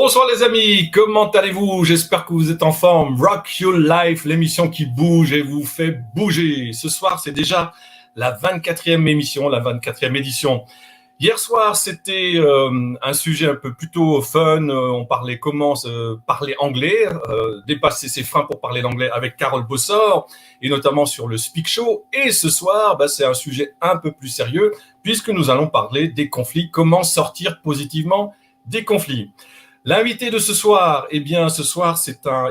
Bonsoir les amis, comment allez-vous? J'espère que vous êtes en forme. Rock Your Life, l'émission qui bouge et vous fait bouger. Ce soir, c'est déjà la 24e émission, la 24e édition. Hier soir, c'était un sujet un peu plutôt fun. On parlait comment parler anglais, dépasser ses freins pour parler l'anglais avec Carole Bossor, et notamment sur le Speak Show. Et ce soir, c'est un sujet un peu plus sérieux, puisque nous allons parler des conflits, comment sortir positivement des conflits. L'invité de ce soir, ce soir,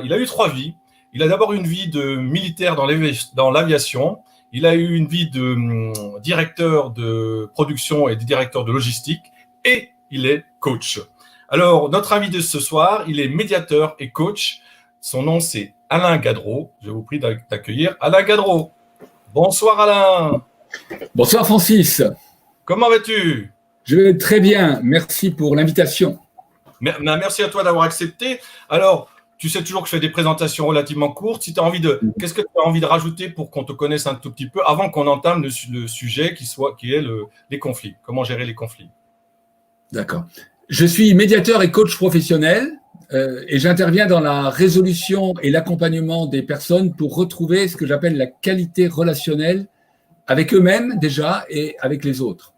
il a eu 3 vies. Il a d'abord une vie de militaire dans l'aviation. Il a eu une vie de directeur de production et de directeur de logistique. Et il est coach. Alors, notre invité de ce soir, il est médiateur et coach. Son nom, c'est Alain Gadreau. Je vous prie d'accueillir Alain Gadreau. Bonsoir Alain. Bonsoir Francis. Comment vas-tu? Je vais très bien. Merci pour l'invitation. Merci à toi d'avoir accepté. Alors, tu sais toujours que je fais des présentations relativement courtes. Si qu'est-ce que tu as envie de rajouter pour qu'on te connaisse un tout petit peu avant qu'on entame le sujet qui est les conflits? Comment gérer les conflits? D'accord. Je suis médiateur et coach professionnel et j'interviens dans la résolution et l'accompagnement des personnes pour retrouver ce que j'appelle la qualité relationnelle avec eux-mêmes déjà et avec les autres.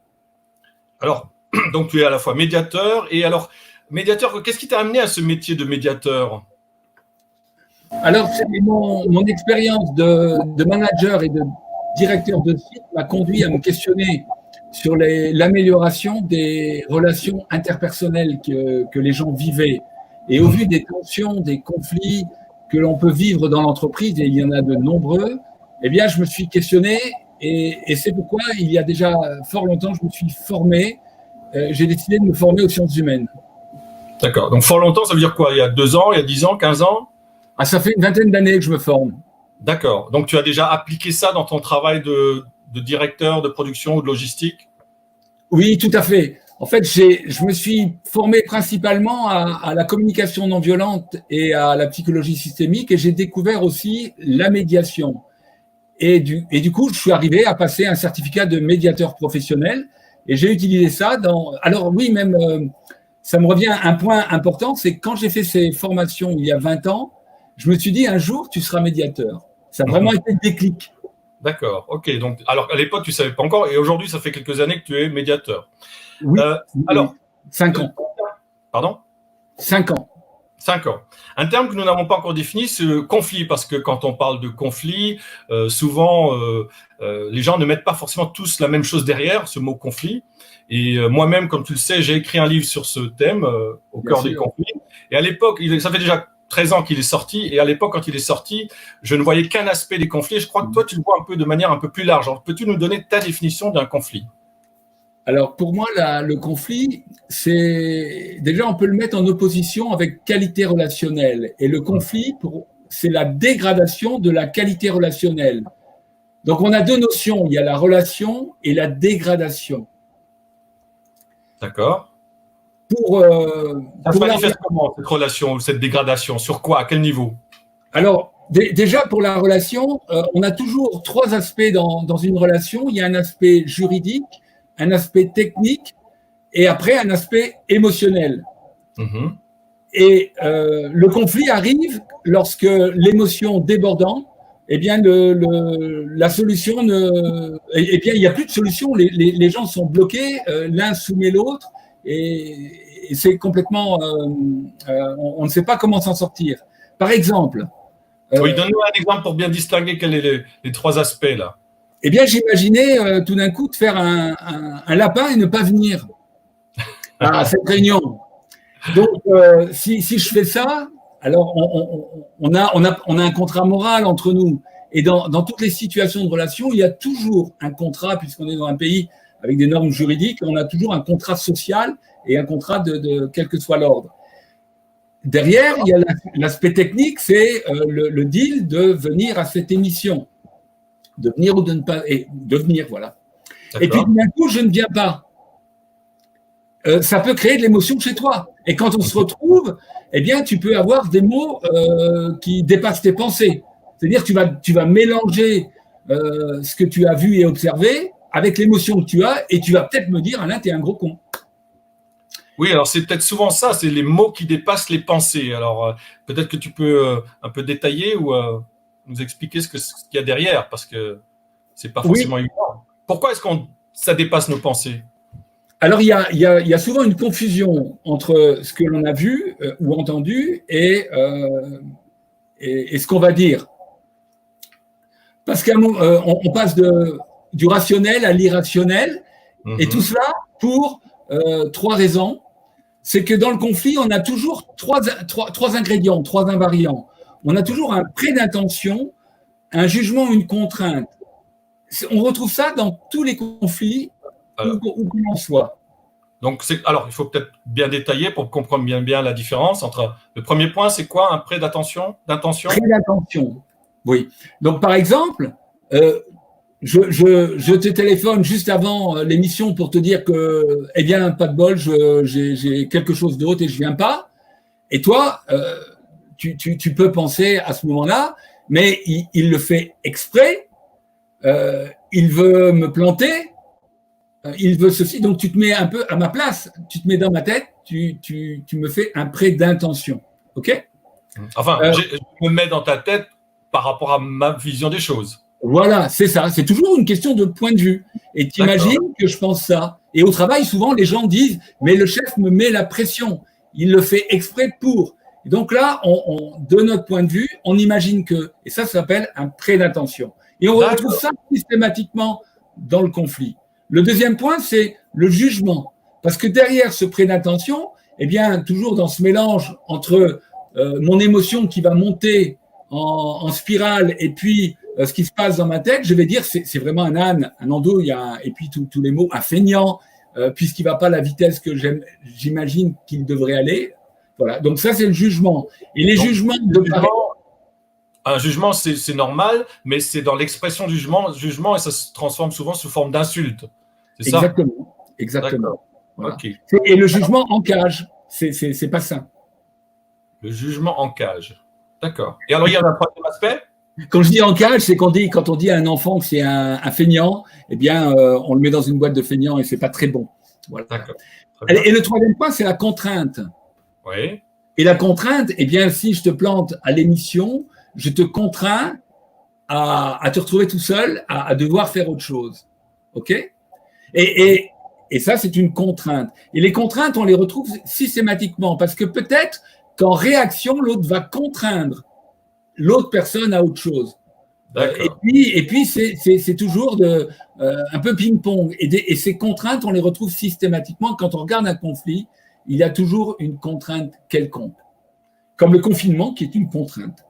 Alors, donc tu es à la fois médiateur et alors, médiateur, qu'est-ce qui t'a amené à ce métier de médiateur? Alors, mon expérience de manager et de directeur de site m'a conduit à me questionner sur l'amélioration des relations interpersonnelles que les gens vivaient. Et au vu des tensions, des conflits que l'on peut vivre dans l'entreprise, et il y en a de nombreux, je me suis questionné et c'est pourquoi il y a déjà fort longtemps, je me suis formé. J'ai décidé de me former aux sciences humaines. D'accord. Donc, fort longtemps, ça veut dire quoi? Il y a 2 ans, il y a 10 ans, 15 ans? Ça fait une vingtaine d'années que je me forme. D'accord. Donc, tu as déjà appliqué ça dans ton travail de directeur de production ou de logistique? Oui, tout à fait. En fait, je me suis formé principalement à la communication non violente et à la psychologie systémique et j'ai découvert aussi la médiation. Et du coup, je suis arrivé à passer un certificat de médiateur professionnel et j'ai utilisé ça Alors oui, même... ça me revient à un point important, c'est que quand j'ai fait ces formations il y a 20 ans, je me suis dit un jour, tu seras médiateur. Ça a vraiment été le déclic. D'accord, ok. Donc, alors, à l'époque, tu ne savais pas encore, et aujourd'hui, ça fait quelques années que tu es médiateur. Oui, alors, 5 ans. Pardon? 5 ans. 5 ans. Un terme que nous n'avons pas encore défini, c'est le conflit, parce que quand on parle de conflit, souvent, les gens ne mettent pas forcément tous la même chose derrière, ce mot conflit. Et moi-même, comme tu le sais, j'ai écrit un livre sur ce thème, au cœur des conflits. Et à l'époque, ça fait déjà 13 ans qu'il est sorti. Et à l'époque, quand il est sorti, je ne voyais qu'un aspect des conflits. Et je crois que toi, tu le vois un peu de manière un peu plus large. Alors, peux-tu nous donner ta définition d'un conflit? Alors, pour moi, le conflit, c'est déjà, on peut le mettre en opposition avec qualité relationnelle. Et le conflit, c'est la dégradation de la qualité relationnelle. Donc, on a 2 notions. Il y a la relation et la dégradation. D'accord. Ça se manifeste comment, cette relation, cette dégradation? Sur quoi? À quel niveau? Alors, déjà, pour la relation, on a toujours 3 aspects dans une relation. Il y a un aspect juridique, un aspect technique et après un aspect émotionnel. Et le conflit arrive lorsque l'émotion débordant, la solution il n'y a plus de solution. Les gens sont bloqués, l'un soumet l'autre et c'est complètement, on ne sait pas comment s'en sortir. Par exemple. Oui, donne-nous un exemple pour bien distinguer quels sont les 3 aspects là. J'imaginais tout d'un coup de faire un lapin et ne pas venir à cette réunion. Donc, si je fais ça, alors on a un contrat moral entre nous. Et dans toutes les situations de relation, il y a toujours un contrat, puisqu'on est dans un pays avec des normes juridiques, on a toujours un contrat social et un contrat de quel que soit l'ordre. Derrière, il y a l'aspect technique, c'est le deal de venir à cette émission. De venir ou de ne pas de venir, voilà. Et puis d'un coup, je ne viens pas. Ça peut créer de l'émotion chez toi. Et quand on se retrouve, tu peux avoir des mots qui dépassent tes pensées. C'est-à-dire tu vas mélanger ce que tu as vu et observé avec l'émotion que tu as et tu vas peut-être me dire, Alain, t'es un gros con. Oui, alors c'est peut-être souvent ça, c'est les mots qui dépassent les pensées. Alors peut-être que tu peux un peu détailler ou nous expliquer ce qu'il y a derrière, parce que c'est pas Oui. forcément évident. Pourquoi est-ce que ça dépasse nos pensées? Alors, il y a souvent une confusion entre ce que l'on a vu ou entendu et ce qu'on va dire. Parce qu'on passe du rationnel à l'irrationnel, et tout cela pour trois raisons. C'est que dans le conflit, on a toujours trois ingrédients, trois invariants. On a toujours un prêt d'intention, un jugement ou une contrainte. On retrouve ça dans tous les conflits où que l'on soit. Donc, alors, il faut peut-être bien détailler pour comprendre bien la différence entre. Le premier point, c'est quoi? Un prêt d'intention? Prêt d'intention, oui. Donc, par exemple, je te téléphone juste avant l'émission pour te dire que, eh bien, pas de bol, j'ai quelque chose d'autre et je viens pas. Et toi, tu peux penser à ce moment-là, mais il le fait exprès, il veut me planter, il veut ceci, donc tu te mets un peu à ma place, tu te mets dans ma tête, tu me fais un prêt d'intention, ok? Enfin, je me mets dans ta tête par rapport à ma vision des choses. Voilà, c'est ça, c'est toujours une question de point de vue. Et tu imagines que je pense ça. Et au travail, souvent, les gens disent, mais le chef me met la pression, il le fait exprès pour. Et donc là, de notre point de vue, on imagine que, et ça s'appelle un prêt d'intention. Et on retrouve ça systématiquement dans le conflit. Le deuxième point, c'est le jugement. Parce que derrière ce prêt d'intention, eh bien, toujours dans ce mélange entre mon émotion qui va monter en spirale et puis ce qui se passe dans ma tête, je vais dire c'est vraiment un âne, un andouille, et puis tous les mots, un feignant, puisqu'il ne va pas à la vitesse que j'imagine qu'il devrait aller. Voilà, donc ça, c'est le jugement. Et les jugements un jugement, c'est normal, mais c'est dans l'expression du jugement et ça se transforme souvent sous forme d'insulte. C'est ça? Exactement. Voilà. Okay. Et le jugement en cage, c'est pas ça. Le jugement en cage. D'accord. Et alors, il y a un troisième aspect? Quand je dis en cage, c'est quand on dit à un enfant que c'est un feignant, eh bien, on le met dans une boîte de feignant et c'est pas très bon. Voilà. D'accord. Et le troisième point, c'est la contrainte. Oui. Et la contrainte, eh bien, si je te plante à l'émission, je te contrains à te retrouver tout seul, à devoir faire autre chose. OK? Et ça, c'est une contrainte. Et les contraintes, on les retrouve systématiquement parce que peut-être qu'en réaction, l'autre va contraindre l'autre personne à autre chose. Et puis c'est toujours un peu ping-pong. Et ces contraintes, on les retrouve systématiquement. Quand on regarde un conflit, il y a toujours une contrainte quelconque. Comme le confinement, qui est une contrainte.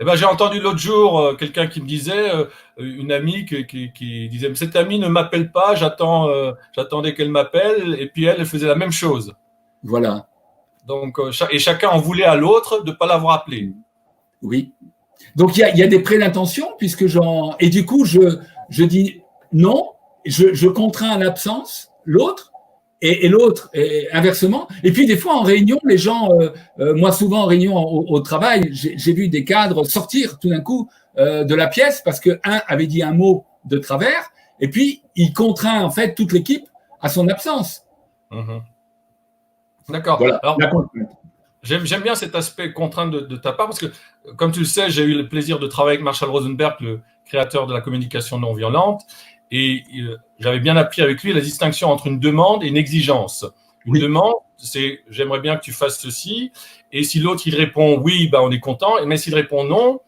Eh ben, j'ai entendu l'autre jour quelqu'un qui me disait, une amie qui disait, cette amie ne m'appelle pas, j'attendais qu'elle m'appelle, et puis elle faisait la même chose. Voilà. Donc, et chacun en voulait à l'autre de ne pas l'avoir appelé. Oui. Donc, il y a des prêts d'intention, et du coup, je dis non, je contrains à l'absence l'autre, et l'autre, inversement. Et puis, des fois, en réunion, les gens, moi, souvent en réunion au travail, j'ai vu des cadres sortir tout d'un coup de la pièce parce qu'un avait dit un mot de travers, et puis, il contraint, en fait, toute l'équipe à son absence. Mmh. D'accord. Voilà. Alors, j'aime bien cet aspect contrainte de ta part parce que, comme tu le sais, j'ai eu le plaisir de travailler avec Marshall Rosenberg, le créateur de la communication non violente, et j'avais bien appris avec lui la distinction entre une demande et une exigence. Une demande, c'est j'aimerais bien que tu fasses ceci, et si l'autre il répond oui, ben on est content, mais s'il répond non,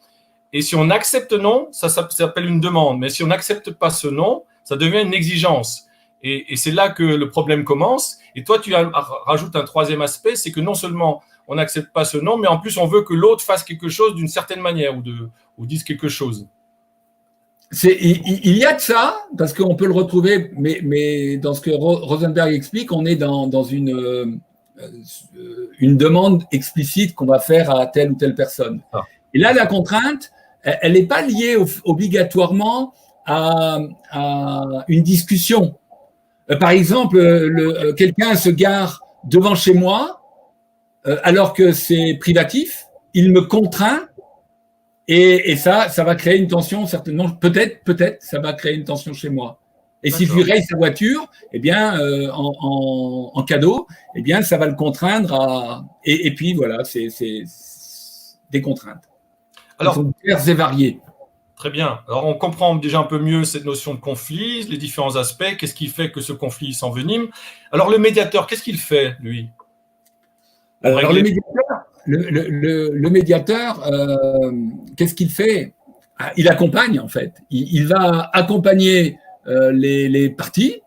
et si on accepte non, ça s'appelle une demande, mais si on n'accepte pas ce non, ça devient une exigence. Et c'est là que le problème commence. Et toi, tu rajoutes un troisième aspect, c'est que non seulement on n'accepte pas ce non, mais en plus on veut que l'autre fasse quelque chose d'une certaine manière ou dise quelque chose. Il y a de ça, parce qu'on peut le retrouver, mais dans ce que Rosenberg explique, on est dans une demande explicite qu'on va faire à telle ou telle personne. Ah. Et là, la contrainte, elle n'est pas liée obligatoirement à une discussion. Par exemple, quelqu'un se gare devant chez moi, alors que c'est privatif, il me contraint, et ça va créer une tension, certainement, peut-être, ça va créer une tension chez moi. Et si je lui raye sa voiture, eh bien, en cadeau, eh bien, ça va le contraindre à… Et puis, voilà, c'est des contraintes. Alors, elles sont diverses et variées. Très bien. Alors, on comprend déjà un peu mieux cette notion de conflit, les différents aspects, qu'est-ce qui fait que ce conflit s'envenime. Alors, le médiateur, qu'est-ce qu'il fait, lui? Alors, le médiateur, qu'est-ce qu'il fait? Il accompagne, en fait. Il va accompagner les parties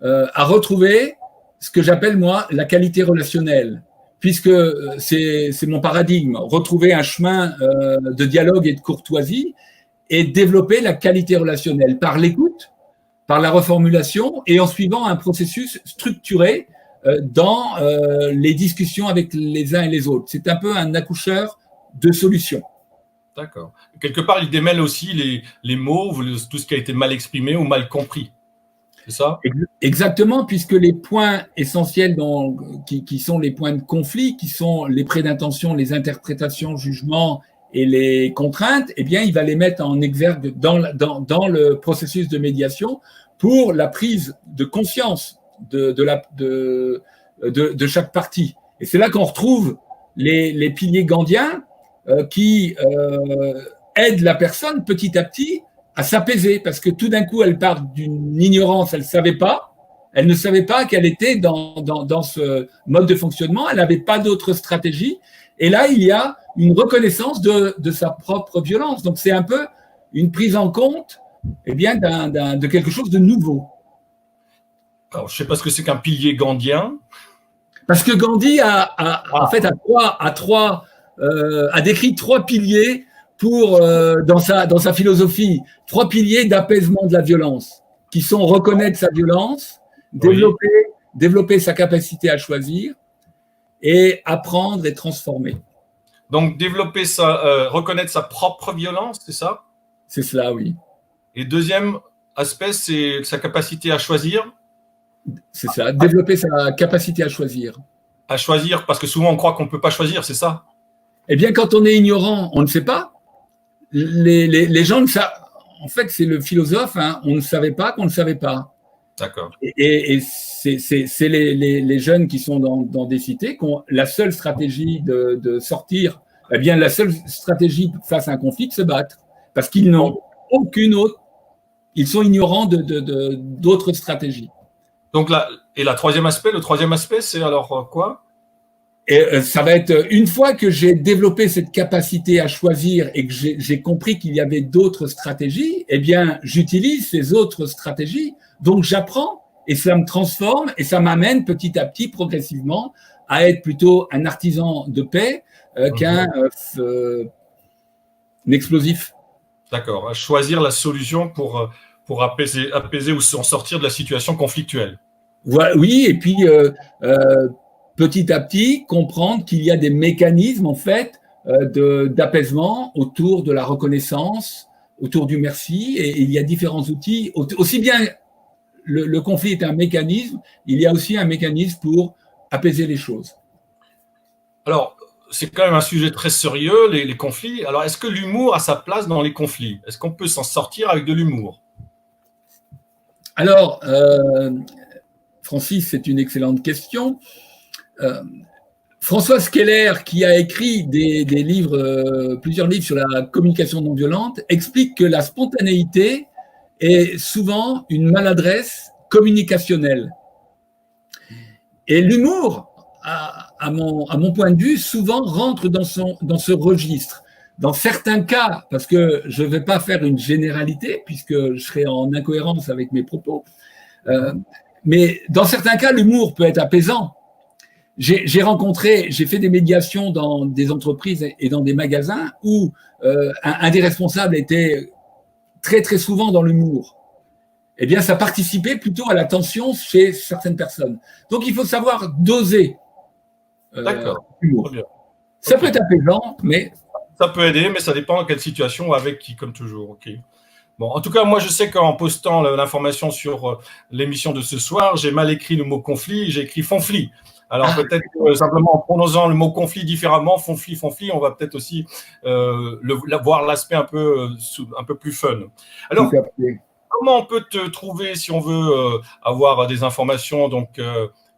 à retrouver ce que j'appelle, moi, la qualité relationnelle, puisque c'est mon paradigme, retrouver un chemin de dialogue et de courtoisie et développer la qualité relationnelle par l'écoute, par la reformulation et en suivant un processus structuré dans les discussions avec les uns et les autres. C'est un peu un accoucheur de solutions. D'accord. Quelque part, il démêle aussi les mots, tout ce qui a été mal exprimé ou mal compris. C'est ça? Exactement, puisque les points essentiels qui sont les points de conflit, qui sont les prêts d'intention, les interprétations, jugements et les contraintes, eh bien, il va les mettre en exergue dans le processus de médiation pour la prise de conscience de chaque partie. Et c'est là qu'on retrouve les piliers gandhiens qui aident la personne petit à petit à s'apaiser, parce que tout d'un coup, elle part d'une ignorance, elle ne savait pas qu'elle était dans ce mode de fonctionnement, elle n'avait pas d'autre stratégie. Et là, il y a une reconnaissance de sa propre violence. Donc, c'est un peu une prise en compte de quelque chose de nouveau. Alors, je ne sais pas ce que c'est qu'un pilier gandhien. Parce que Gandhi en fait, a décrit 3 piliers dans sa philosophie, 3 piliers d'apaisement de la violence, qui sont reconnaître sa violence, développer sa capacité à choisir et apprendre et transformer. Donc, reconnaître sa propre violence, c'est ça? C'est cela, oui. Et deuxième aspect, c'est sa capacité à choisir. C'est ça, développer sa capacité à choisir. À choisir, parce que souvent on croit qu'on ne peut pas choisir, c'est ça? Eh bien, quand on est ignorant, on ne sait pas. Les gens ne savent. En fait, c'est le philosophe, on ne savait pas qu'on ne savait pas. D'accord. Et c'est les jeunes qui sont dans des cités qui ont la seule stratégie de sortir, eh bien, la seule stratégie face à un conflit, de se battre. Parce qu'ils n'ont aucune autre. Ils sont ignorants d'autres stratégies. Donc le troisième aspect, c'est alors quoi? Et ça va être, une fois que j'ai développé cette capacité à choisir et que j'ai compris qu'il y avait d'autres stratégies, eh bien, j'utilise ces autres stratégies, donc j'apprends et ça me transforme et ça m'amène petit à petit, progressivement, à être plutôt un artisan de paix qu'un explosif. D'accord, à choisir la solution pour apaiser ou s'en sortir de la situation conflictuelle. Voilà, oui, et puis petit à petit, comprendre qu'il y a des mécanismes, en fait, d'apaisement autour de la reconnaissance, autour du merci, et il y a différents outils. Aussi bien le conflit est un mécanisme, il y a aussi un mécanisme pour apaiser les choses. Alors, c'est quand même un sujet très sérieux, les conflits. Alors, est-ce que l'humour a sa place dans les conflits? Est-ce qu'on peut s'en sortir avec de l'humour? Alors, Francis, c'est une excellente question. François Skeller, qui a écrit des livres, plusieurs livres sur la communication non violente, explique que la spontanéité est souvent une maladresse communicationnelle. Et l'humour, à mon point de vue, souvent rentre dans ce registre. Dans certains cas, parce que je ne vais pas faire une généralité, puisque je serai en incohérence avec mes propos, mais dans certains cas, l'humour peut être apaisant. J'ai fait des médiations dans des entreprises et dans des magasins où un des responsables était très, très souvent dans l'humour. Eh bien, ça participait plutôt à la tension chez certaines personnes. Donc, il faut savoir doser l'humour. Ça peut être apaisant, mais… Ça peut aider, mais ça dépend de quelle situation, avec qui, comme toujours. Okay. Bon, en tout cas, moi, je sais qu'en postant l'information sur l'émission de ce soir, j'ai mal écrit le mot conflit, j'ai écrit fonfli. Alors peut-être simplement en prononçant le mot conflit différemment, fonfli, on va peut-être aussi voir l'aspect un peu plus fun. Alors, comment on peut te trouver si on veut avoir des informations? Donc,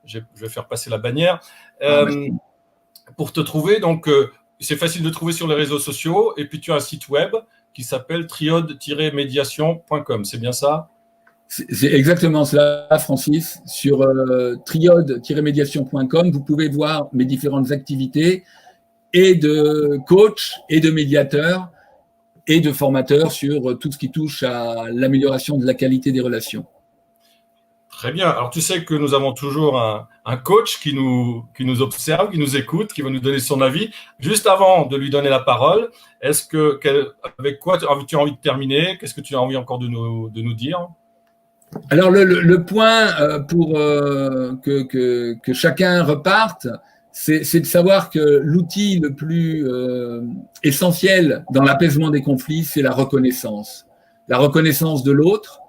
je vais faire passer la bannière. Pour te trouver, donc, c'est facile de trouver sur les réseaux sociaux. Et puis, tu as un site web qui s'appelle triode-médiation.com. C'est bien ça? C'est exactement cela, Francis. Sur triode-médiation.com, vous pouvez voir mes différentes activités et de coach et de médiateur et de formateur sur tout ce qui touche à l'amélioration de la qualité des relations. Très bien. Alors, tu sais que nous avons toujours un coach qui nous observe, qui nous écoute, qui va nous donner son avis. Juste avant de lui donner la parole, avec quoi tu as envie de terminer? Qu'est-ce que tu as envie encore de nous dire? Alors, le point pour que chacun reparte, c'est de savoir que l'outil le plus essentiel dans l'apaisement des conflits, c'est la reconnaissance. La reconnaissance de l'autre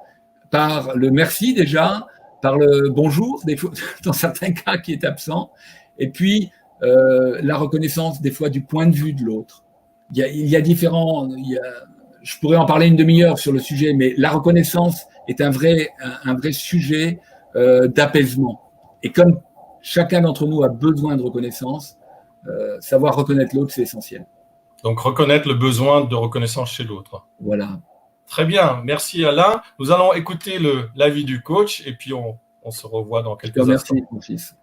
par le merci déjà, par le bonjour, des fois, dans certains cas qui est absent, et puis la reconnaissance des fois du point de vue de l'autre. Il y a différents... je pourrais en parler une demi-heure sur le sujet, mais la reconnaissance est un vrai sujet d'apaisement. Et comme chacun d'entre nous a besoin de reconnaissance, savoir reconnaître l'autre, c'est essentiel. Donc, reconnaître le besoin de reconnaissance chez l'autre. Voilà. Très bien, merci Alain. Nous allons écouter l'avis du coach et puis on se revoit dans quelques instants. Merci, mon fils.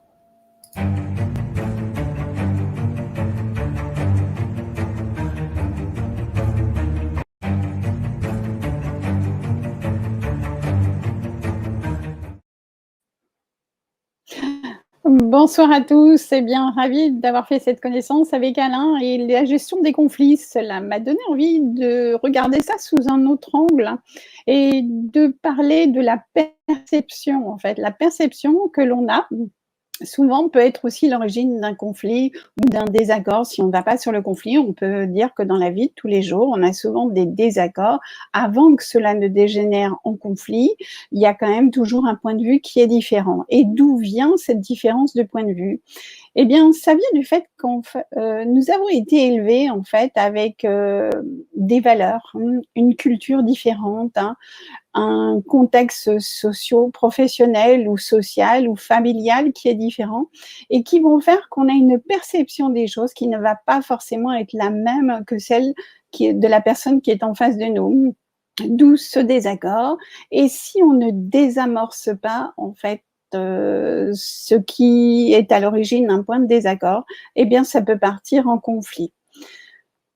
Bonsoir à tous, c'est bien ravi d'avoir fait cette connaissance avec Alain et la gestion des conflits. Cela m'a donné envie de regarder ça sous un autre angle et de parler de la perception, en fait. La perception que l'on a souvent peut être aussi l'origine d'un conflit ou d'un désaccord. Si on ne va pas sur le conflit, on peut dire que dans la vie de tous les jours, on a souvent des désaccords. Avant que cela ne dégénère en conflit, il y a quand même toujours un point de vue qui est différent. Et d'où vient cette différence de point de vue? Eh bien, ça vient du fait que nous avons été élevés en fait avec des valeurs, une culture différente, un contexte socio-professionnel ou social ou familial qui est différent et qui vont faire qu'on a une perception des choses qui ne va pas forcément être la même que celle de la personne qui est en face de nous. D'où ce désaccord. Et si on ne désamorce pas, en fait, ce qui est à l'origine d'un point de désaccord, eh bien, ça peut partir en conflit.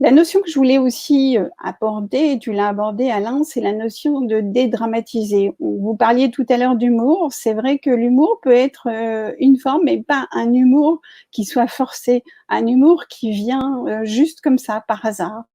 La notion que je voulais aussi aborder, et tu l'as abordée Alain, c'est la notion de dédramatiser. Vous parliez tout à l'heure d'humour, c'est vrai que l'humour peut être une forme, mais pas un humour qui soit forcé, un humour qui vient juste comme ça, par hasard.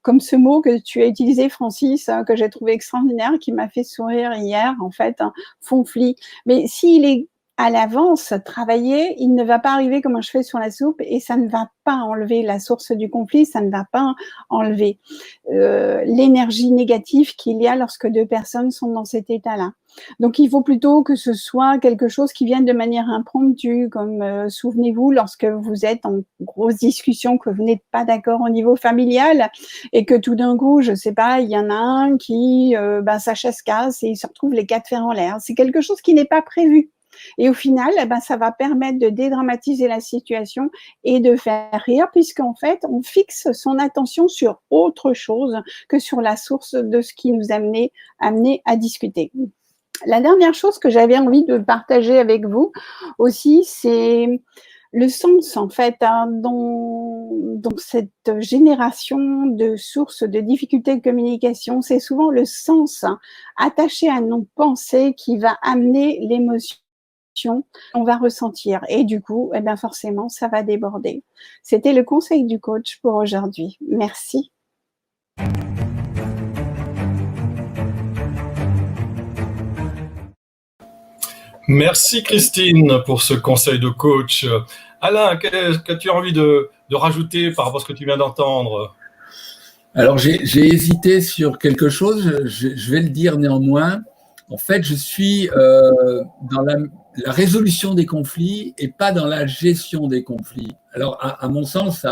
Comme ce mot que tu as utilisé, Francis, que j'ai trouvé extraordinaire, qui m'a fait sourire hier, en fait, conflit. Mais s'il est à l'avance travaillé, il ne va pas arriver comme un cheveu sur la soupe et ça ne va pas enlever la source du conflit, ça ne va pas enlever l'énergie négative qu'il y a lorsque deux personnes sont dans cet état-là. Donc, il faut plutôt que ce soit quelque chose qui vienne de manière impromptue, comme souvenez-vous, lorsque vous êtes en grosse discussion, que vous n'êtes pas d'accord au niveau familial et que tout d'un coup, je ne sais pas, il y en a un qui, sa chaise casse et il se retrouve les quatre fers en l'air. C'est quelque chose qui n'est pas prévu. Et au final, ça va permettre de dédramatiser la situation et de faire rire, puisqu'en fait, on fixe son attention sur autre chose que sur la source de ce qui nous a amené à discuter. La dernière chose que j'avais envie de partager avec vous aussi, c'est le sens, en fait, dans cette génération de sources de difficultés de communication. C'est souvent le sens attaché à nos pensées qui va amener l'émotion qu'on va ressentir. Et du coup, forcément, ça va déborder. C'était le conseil du coach pour aujourd'hui. Merci. Merci Christine pour ce conseil de coach. Alain, qu'as-tu envie de rajouter par rapport à ce que tu viens d'entendre? Alors, j'ai hésité sur quelque chose, je vais le dire néanmoins. En fait, je suis dans la résolution des conflits et pas dans la gestion des conflits. Alors, à mon sens,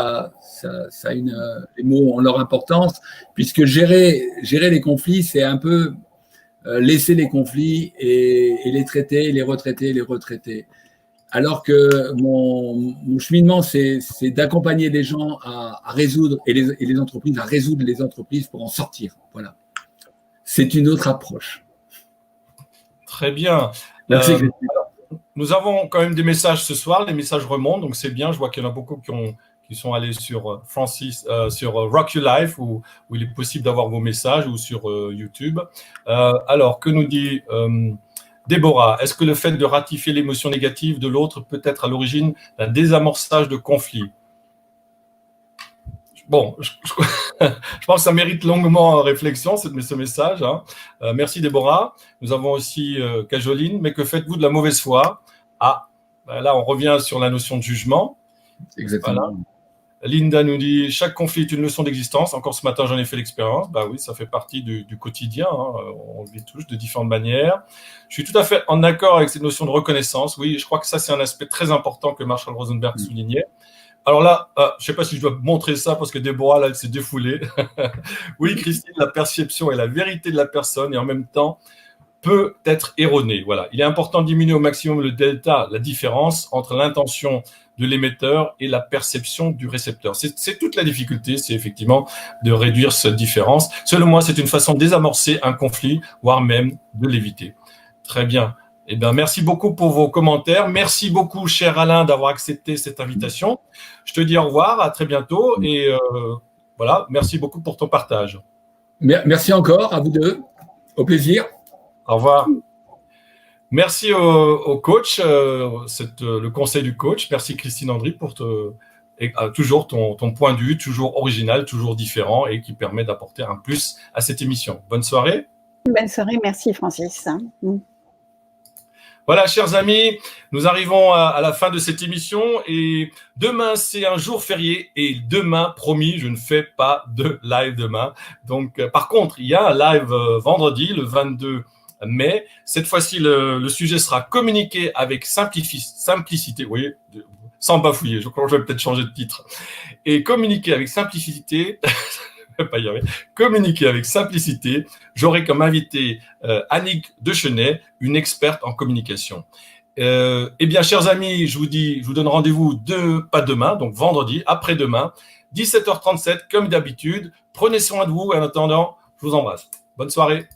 les mots ont leur importance, puisque gérer les conflits, c'est un peu laisser les conflits et les traiter, les retraités. Alors que mon cheminement, c'est d'accompagner les gens à résoudre, et les entreprises, à résoudre les entreprises pour en sortir. Voilà. C'est une autre approche. Très bien. Merci, nous avons quand même des messages ce soir. Les messages remontent, donc c'est bien. Je vois qu'il y en a beaucoup qui sont allés sur sur Rock Your Life, où il est possible d'avoir vos messages, ou sur YouTube. Alors, que nous dit Déborah? Est-ce que le fait de ratifier l'émotion négative de l'autre peut être à l'origine d'un désamorçage de conflit? Bon, je pense que ça mérite longuement réflexion, ce message. Hein. Merci Déborah. Nous avons aussi Cajoline. Mais que faites-vous de la mauvaise foi? Ah, ben là on revient sur la notion de jugement. Exactement. Voilà. Linda nous dit, chaque conflit est une leçon d'existence. Encore ce matin, j'en ai fait l'expérience. Bah oui, ça fait partie du quotidien. Hein. On le vit tous de différentes manières. Je suis tout à fait en accord avec cette notion de reconnaissance. Oui, je crois que ça, c'est un aspect très important que Marshall Rosenberg soulignait. Alors là, je ne sais pas si je dois montrer ça parce que Déborah, là, elle s'est défoulée. Oui, Christine, la perception est la vérité de la personne et en même temps peut être erronée. Voilà. Il est important de diminuer au maximum le delta, la différence entre l'intention de l'émetteur et la perception du récepteur. C'est toute la difficulté, c'est effectivement de réduire cette différence. Selon moi, c'est une façon de désamorcer un conflit, voire même de l'éviter. Très bien. Eh bien, merci beaucoup pour vos commentaires. Merci beaucoup, cher Alain, d'avoir accepté cette invitation. Je te dis au revoir, à très bientôt. Et voilà, merci beaucoup pour ton partage. Merci encore à vous deux. Au plaisir. Au revoir. Merci au coach, le conseil du coach. Merci Christine Andry pour toujours ton point de vue, toujours original, toujours différent et qui permet d'apporter un plus à cette émission. Bonne soirée. Bonne soirée, merci Francis. Voilà, chers amis, nous arrivons à la fin de cette émission et demain, c'est un jour férié et demain, promis, je ne fais pas de live demain. Donc, par contre, il y a un live vendredi, le 22 mai. Cette fois-ci, le sujet sera communiquer avec simplicité. Vous voyez, sans bafouiller, je crois que je vais peut-être changer de titre. Et communiquer avec simplicité... pas y arriver. Communiquer avec simplicité. J'aurai comme invité Annick Dechenay, une experte en communication. Eh bien, chers amis, je vous donne rendez-vous pas demain, donc vendredi, après-demain, 17h37, comme d'habitude. Prenez soin de vous. En attendant, je vous embrasse. Bonne soirée.